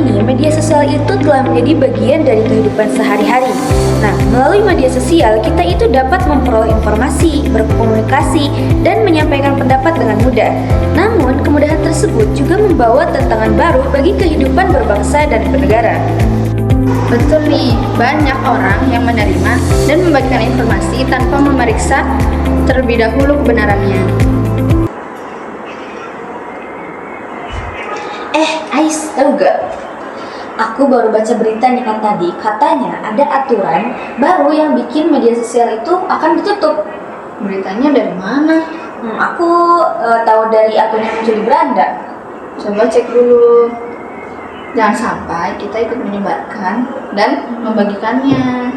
ini, media sosial itu telah menjadi bagian dari kehidupan sehari-hari. Nah, melalui media sosial, kita itu dapat memperoleh informasi, berkomunikasi, dan menyampaikan pendapat dengan mudah. Namun, kemudahan tersebut juga membawa tantangan baru bagi kehidupan berbangsa dan bernegara. Betul nih, banyak orang yang menerima dan membagikan informasi tanpa memeriksa terlebih dahulu kebenarannya. Ais, tahu gak? Aku baru baca berita nih kan tadi, katanya ada aturan baru yang bikin media sosial itu akan ditutup. Beritanya dari mana? Aku tahu dari akun yang muncul di beranda. Coba cek dulu. Jangan sampai kita ikut menyebarkan dan membagikannya.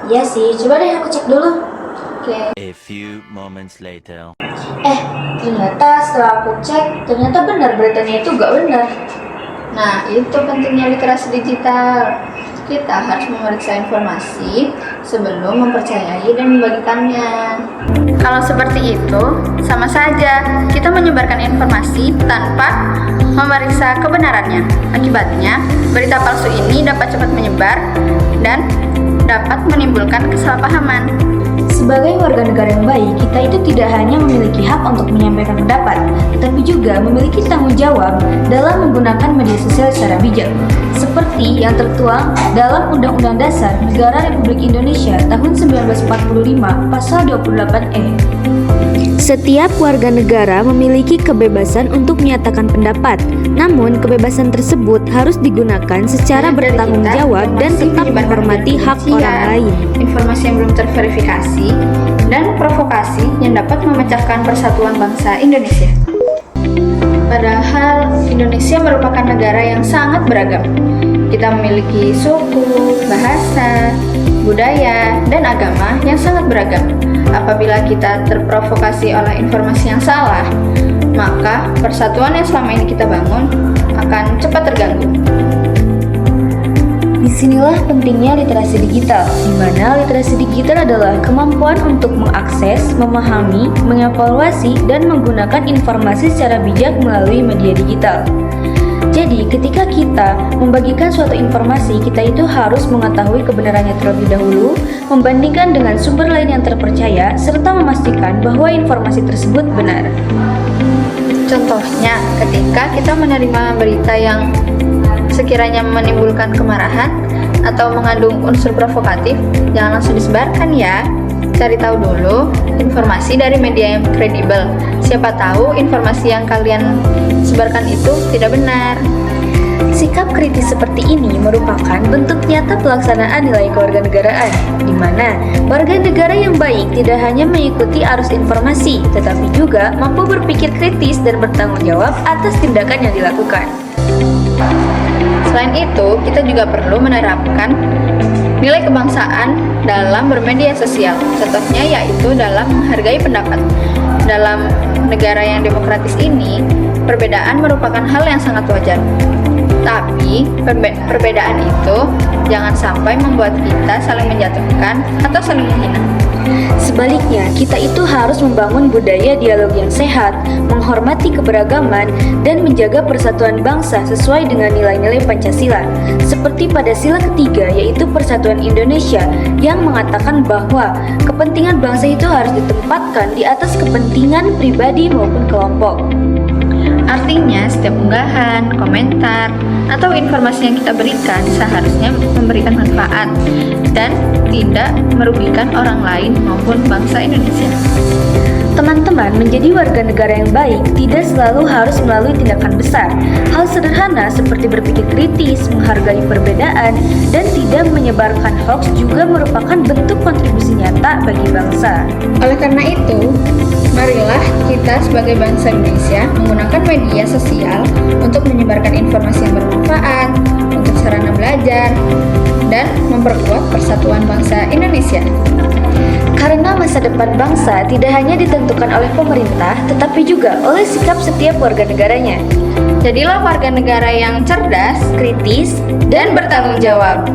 Iya sih, coba deh aku cek dulu. Oke. A few moments later. Ternyata setelah aku cek, ternyata benar beritanya itu gak benar. Nah, itu pentingnya literasi digital. Kita harus memeriksa informasi sebelum mempercayai dan membagikannya. Kalau seperti itu, sama saja kita menyebarkan informasi tanpa memeriksa kebenarannya. Akibatnya, berita palsu ini dapat cepat menyebar dan dapat menimbulkan kesalahpahaman. Sebagai warga negara yang baik, kita itu tidak hanya memiliki hak untuk menyampaikan pendapat, tetapi juga memiliki tanggung jawab dalam menggunakan media sosial secara bijak, seperti yang tertuang dalam Undang-Undang Dasar Negara Republik Indonesia tahun 1945 Pasal 28E. Setiap warga negara memiliki kebebasan untuk menyatakan pendapat, namun kebebasan tersebut harus digunakan secara bertanggung jawab dan tetap menghormati hak orang lain. Informasi yang belum terverifikasi dan provokasi yang dapat memecahkan persatuan bangsa Indonesia. Padahal Indonesia merupakan negara yang sangat beragam. Kita memiliki suku, bahasa, budaya, dan agama yang sangat beragam. Apabila kita terprovokasi oleh informasi yang salah, maka persatuan yang selama ini kita bangun akan cepat terganggu. Disinilah pentingnya literasi digital, di mana literasi digital adalah kemampuan untuk mengakses, memahami, mengevaluasi, dan menggunakan informasi secara bijak melalui media digital. Jadi, ketika kita membagikan suatu informasi, kita itu harus mengetahui kebenarannya terlebih dahulu, membandingkan dengan sumber lain yang terpercaya, serta memastikan bahwa informasi tersebut benar. Contohnya, ketika kita menerima berita yang sekiranya menimbulkan kemarahan atau mengandung unsur provokatif, jangan langsung disebarkan ya. Cari tahu dulu informasi dari media yang kredibel. Siapa tahu informasi yang kalian sebarkan itu tidak benar. Sikap kritis seperti ini merupakan bentuk nyata pelaksanaan nilai kewarganegaraan, di mana warga negara yang baik tidak hanya mengikuti arus informasi, tetapi juga mampu berpikir kritis dan bertanggung jawab atas tindakan yang dilakukan. Selain itu, kita juga perlu menerapkan nilai kebangsaan dalam bermedia sosial. Contohnya yaitu dalam menghargai pendapat. Dalam negara yang demokratis ini, perbedaan merupakan hal yang sangat wajar. Tapi, perbedaan itu jangan sampai membuat kita saling menjatuhkan atau saling menghina. Sebaliknya, kita itu harus membangun budaya dialog yang sehat, menghormati keberagaman, dan menjaga persatuan bangsa sesuai dengan nilai-nilai Pancasila. Seperti pada sila ketiga, yaitu Persatuan Indonesia, yang mengatakan bahwa kepentingan bangsa itu harus ditempatkan di atas kepentingan pribadi maupun kelompok. Artinya, setiap unggahan, komentar, atau informasi yang kita berikan seharusnya memberikan manfaat dan tidak merugikan orang lain maupun bangsa Indonesia. Teman-teman, menjadi warga negara yang baik tidak selalu harus melalui tindakan besar. Hal sederhana seperti berpikir kritis, menghargai perbedaan, dan tidak menyebarkan hoaks juga merupakan bentuk kontribusi nyata bagi bangsa. Oleh karena itu, marilah kita sebagai bangsa Indonesia menggunakan media sosial untuk menyebarkan informasi yang bermanfaat, untuk sarana belajar, dan memperkuat persatuan bangsa Indonesia. Karena masa depan bangsa tidak hanya ditentukan oleh pemerintah, tetapi juga oleh sikap setiap warga negaranya. Jadilah warga negara yang cerdas, Kritis, dan bertanggung jawab.